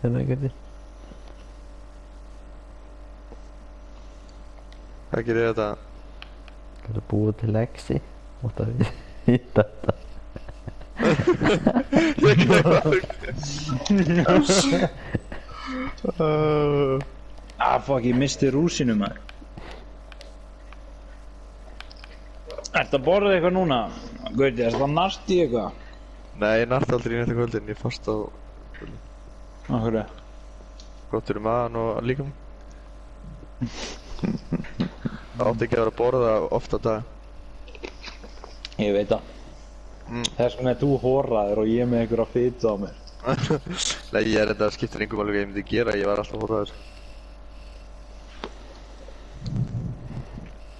Hérna hvernig. Hvað gerir þetta? Það er að búa til lexi. Mátt að hitta þetta. Fuck, ég misti rúsinu maður. Ertu að borða eitthvað núna? Gauti, ertu að nart í eitthvað? Nei, ég narti aldrei í næsta kvöldin, ég fast á kvöldin. Af hverju? Gott fyrir maðan og líkamann. Það átti ekki að vera að borða oft á dag. Ég veit það. Þess vegna er þú hóraður og ég með einhverja fitu á mér. Nei, ég er þetta skiptir engum alveg hvað ég myndi gera, ég var alltaf hóraður.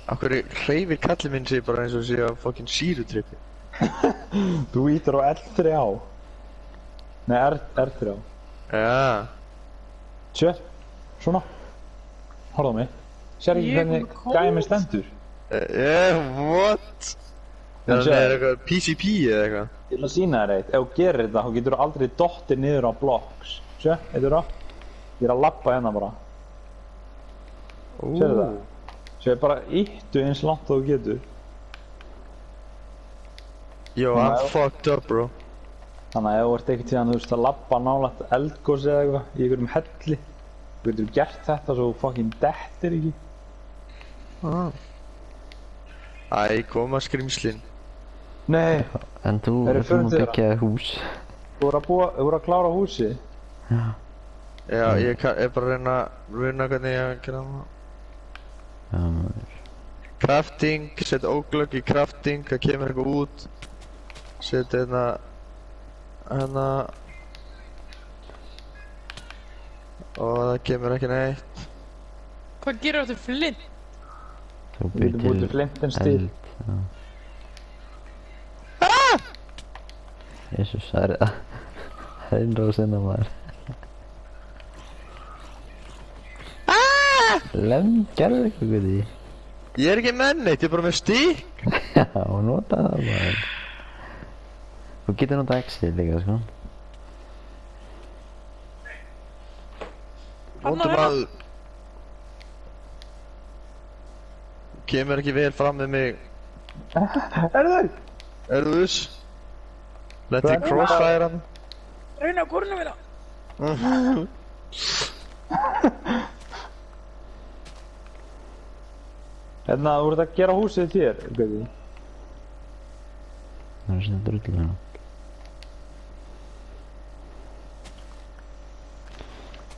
Akkur hreyfir kallið minn sig bara eins og sé að fucking sírutrippi. Þú ítir á L3 á. Nei, R3 á. Já. Sjö, svona. Horfðu á mig. Sér ekki hvernig gæði minn stendur? What? Það er eitthvað PCP eða eitthvað? Ég ætla að sína þér eitt. Ef þú gerir þetta, þá getur þú aldrei dottið niður á blocks. Sjö, heitur það? Ég er að labba hérna bara. Sérðu það? Svo bara íttu eins langt og þú getur. Yo, I'm fucked up, bro. Þannig að ef þú ert ekkert síðan, þú veist, að labba nálægt eldgos eða eitthvað í einhverjum helli, þú getur gert þetta svo þú fucking dettir ekki. Æ, koma skrimslin. Nei. En þú er búinn að byggja hús. Þú voru að klára húsið? Já. Já, ég er bara að reyna hvernig ég að gera það. Já, maður. Crafting, set óglögg í crafting, það kemur eitthvað út. Set hérna og það kemur ekki neitt. Hvað gerir þetta flint? Þú Þú getur búið til flintins til. Já. Jesus, það er innráð sinna maður. Gerðu eitthvað við því. Ég er ekki með neitt, ég er bara með stík. Já, nota það maður. Þú getur nota X-ið líka, sko. Nótum að kemur ekki vel fram með mig. Er þú viss? Letið crossfire hann. Reyna að korna við það. Hérna, þú ert að gera húsið þér, Gauti. Það er svona drullu hérna.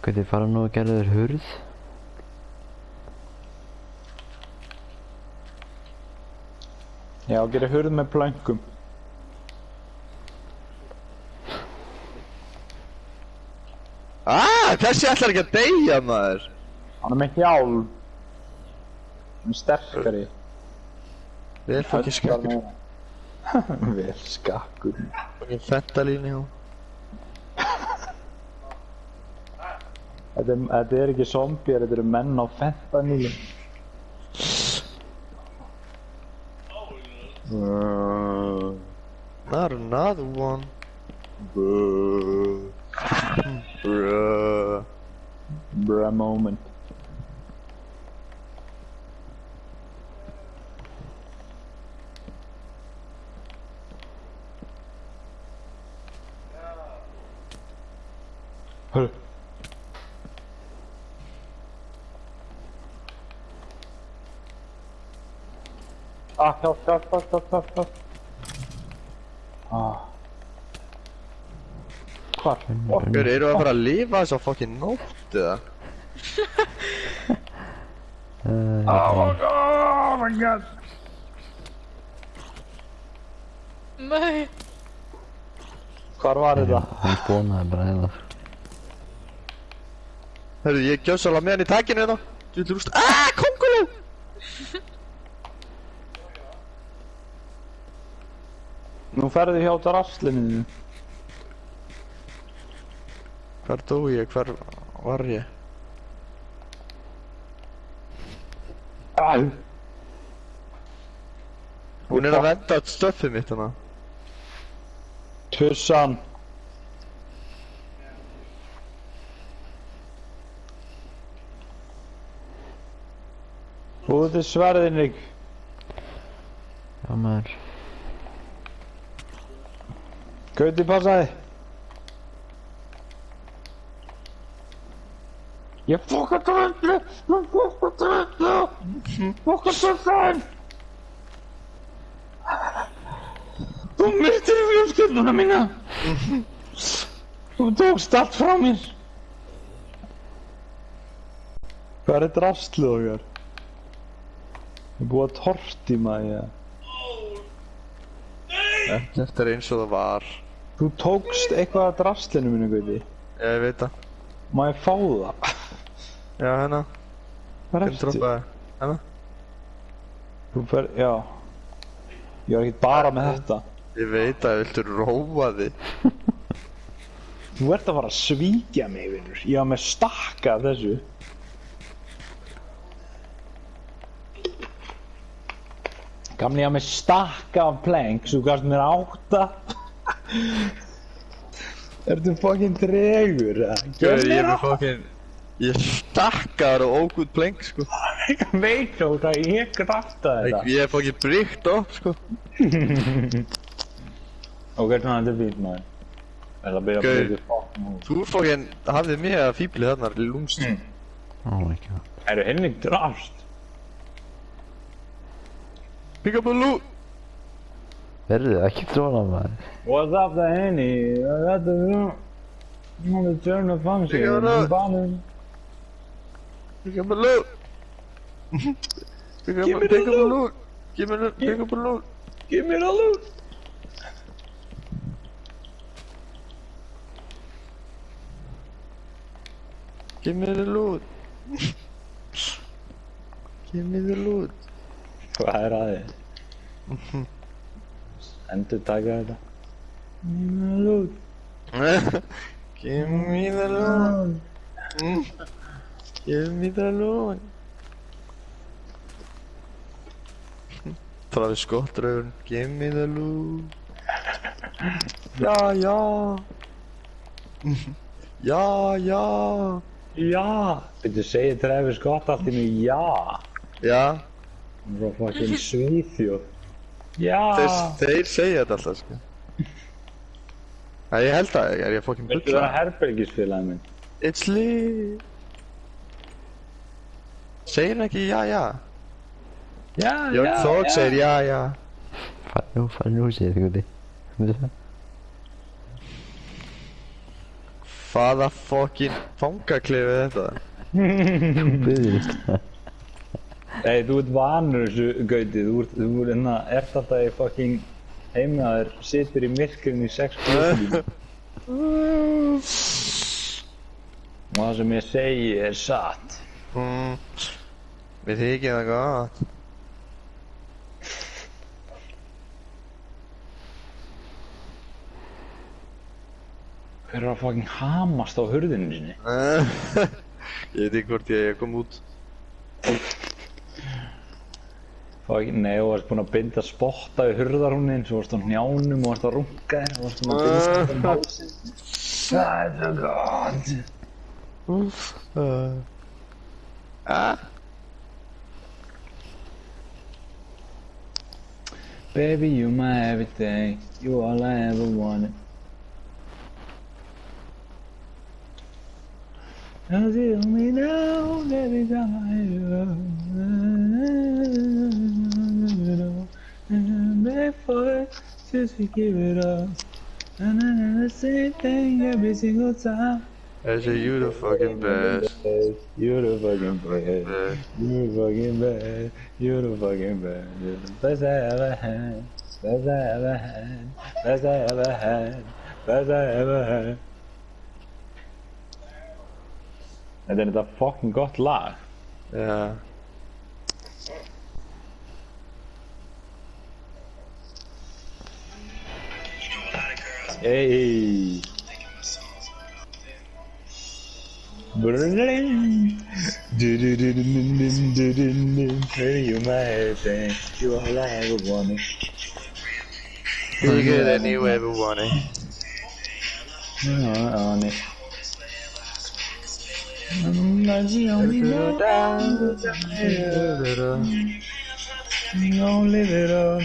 Gauti, fara nú að gera þér hurð. Já, gera hurð með plönkum. Þessi ætlar ekki að deyja, maður. Hann er með hjálm. Hann er sterkari. Vel fucking skakkur. Vel skakkur. Fucking fentalín í hún. Þetta er ekki zombier, þetta eru menn á fentanýlum. Not another one. Bruh. Bruh moment. Hörru. Hjálp. Hvar? Okkur, eru að fara að lifa þess að fucking nótt, eða? Oh my god. Nei. Hvar var þetta? Hún spónaði bara hérna. Hörru, ég gjöfs alveg með hann í takkinu hérna. Þú vil rúst. Kongulú! Nú ferðu hjá drasslinu. Hvar dó ég? Hvar var ég? Hún er að venda allt stöffið mitt hana. Tussan. Út er sverðin, Rík. Já maður. Gauti, passaði. Ég fokka dröldu! Ég fokka dröldu! Fokka dröldu! Þú myrtir fjölskylduna mína! Þú tókst allt frá mér! Hvað er drastlið okkar? Ég er búið að tortíma ég. Þetta er eins og það var. Þú tókst eitthvað af drastlinu mínu, Gauti. Ég veit það. Má ég fá það? Já, hérna. Hvað Hvernig droppaði? Hérna. Þú fer, já. Ég var ekkert bara með þetta. Ég veit að viltu róa þig. Þú ert að fara að svíkja mig, vinnur. Ég var með stakka af þessu. Gamli, ég var með stakka af planks, þú gafst mér 8. Ertu fucking tregur, eða? Gauður, ég er með fucking... Ég stakkaður og ógútt pleng, sko. Ég veit þú það, ég krafta þetta. Ég er fucking brygt upp, sko. Ok, svona þetta er fínt, maður. Það er að byrja að Gauður. byrja fucking út. Þú fucking hafðið mig að fíblið þarna, lúmst. Oh my god. Eru henni drafst? Pick up a loot! Verðu ekki svona maður. What's up there, Henny? That's the turn of function. Pick up a loot! Pick up a loot! Pick up a loot! Pick up a loot! Give me the loot! Give me the loot! Give me the loot! Hvað er að þið? Endur taka þetta. Give me the loot. Give me the loot! Give me the loot! Travis Scott draugurinn. Give me the loot! Já, já! Já, já! Já! Þetta segir Travis Scott allt í mig já! Já, Hann er frá fucking Svíþjóð. Já! þeir segja þetta alltaf, sko. Æ, ég held að er ég fucking Viltu vera bulla. herbergisfélagi minn? It's lit! Segir hann ekki já, já? Já, Jörg Þór segir já, já. Fara nú sér Guði. Hvaða fucking fangaklifi er þetta? Byðist. Ei, þú ert vanur þessu, Gauti. Þú ert alltaf í fucking heima þér, situr í myrkrinu í 6 klukkutíma. Og það sem ég segi er satt. Mér þykir það gott. Hver er að fucking hamast á hurðinu sinni? Ég veit ekki hvort ég kom út. Fucking, nei, þú varst búinn að binda spotta í hurðarhúnin, svo varst á hnjánum og varst að runga þér, og varst búinn að binda um hálsinn. Það er svo gott. Baby, you my everything, you all I ever wanted. Cause you me now, every time I hear you. And beg for it, just to give it up. And I never say thing every single time. I say you the fucking best. You're the fucking best. You're the fucking best. You're the fucking best. You're the best I ever had. Best I ever had. Best I ever had. Best I ever had. Þetta er þetta fucking gott lag. Já. Hey. Baby, you my everything. You all I ever wanted. Bigger than you ever wanted. On it. Only little.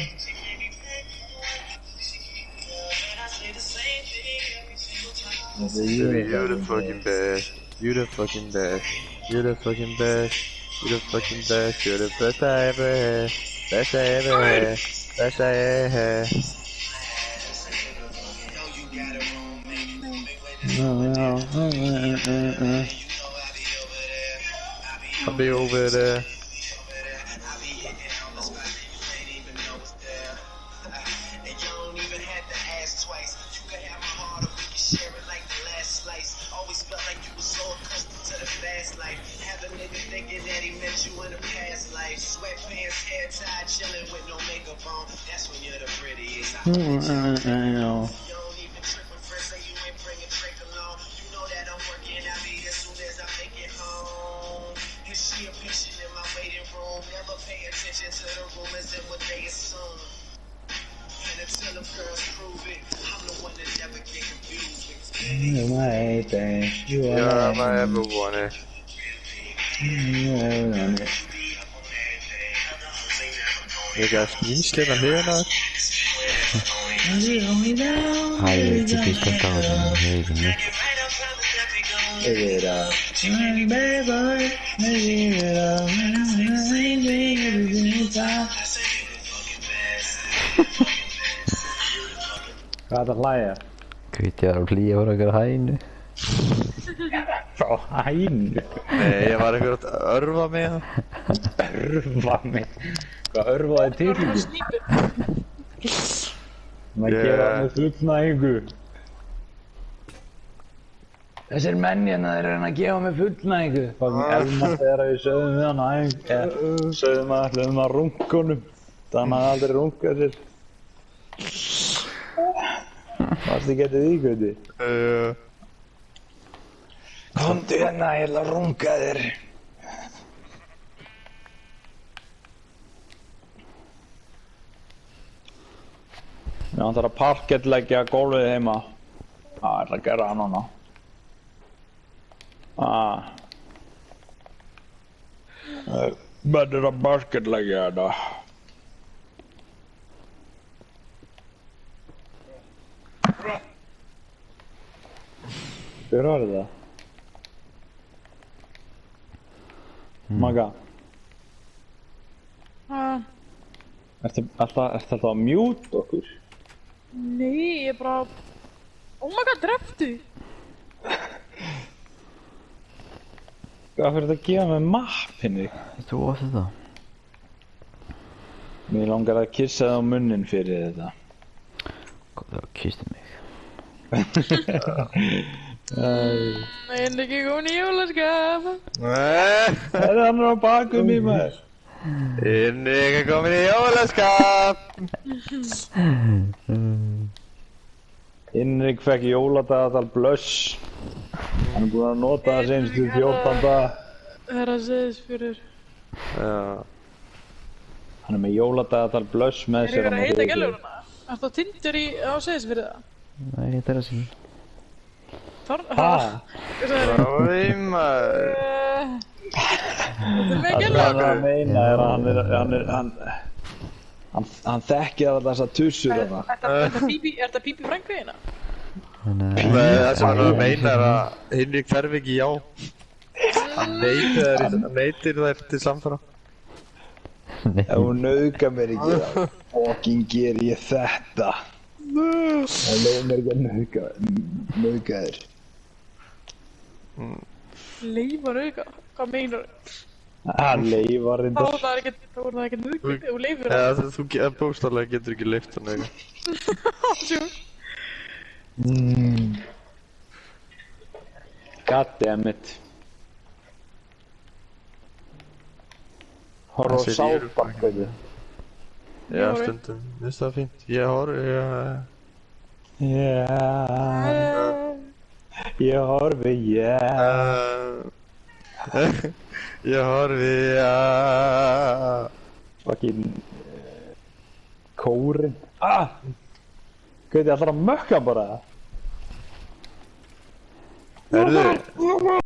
You're the fucking best. You're the fucking best. You're the fucking best. You're the fucking best. You're the best I ever had. Best I ever had. Best I ever had. I'll be over there. Yeah, I ever wanted. Jeg kan snigslætte her nok. Hayır, çıkışta kaldım. Neydi? Hvað er það að hlæja? Kvitjar og hlýja voru okkar hænu. Frá hænu? Nei, ég var eitthvað að örfa mig það. Örfa mig? Hvað örfaði til Það var ekki? snýpur. Það gera með fullnægingu. Þessir menn hérna þeir reyna að gefa mig fullnægingu. Fucking Elma þegar við sögðum við hann á æfingu. Sögðum að ætlum að runga honum. Þannig að aldrei runga sér. Varstu getið því, Gauti? Komdu hérna, ég ætla að runga þér. Ég ætla að parkettleggja gólfið heima. Ég ætla að gera það núna. Betur að parkettleggja þetta. Hver var þetta? Magga? Ertu alltaf að mute okkur? Nei, ég bara... Oh my god, dreftu! Hvað fyrir þetta að gefa með mappinni? Þú varst þetta? Mér langar að kissa það á munnin fyrir þetta. Góð, það kisti mig. Nei, en ekki komin í jólaskap. Það er hann á bakum í maður. Inni ekki komin í jólaskap. Hinrik fekk jóladagatal Blush. Hann er búinn að nota það seinstu 14 daga. Það er að segðis fyrir. Já. Hann er með jóladagatal Blush með Er sér ég verið að á heita móti. gæluruna? Ertu á Tinder á segðis fyrir það? Nei, þetta er að sín. Ha? Hvað sagði þér? Ói maður. Þetta er með Það gælur. að meina er að hann þekkir þessa tussur þarna. Er þetta Pípi frængriðina? Nei, Það sem hann er að meina er að Hinrik hverfi ekki já. Hann neytir þær til samfara. Ef hún nauðgar mér ekki þá fucking ger ég þetta. Það leiði mér ekki að nauðga þér. Leifar auka? Hvað meinar þau? Það leifar Þá reyndar. er það ekkert mjög, þú leifir það. Eða þú bókstaflega getur ekki leift hann eitthvað. Sjú. Goddammit. Horfa á Þessi South Park, veitu. Já, stundum. Finnst það fínt. Ég horfi, Ég horfi, Ég horfi, Fucking kórinn. Gauti, ætlar að mökka bara? Herðu.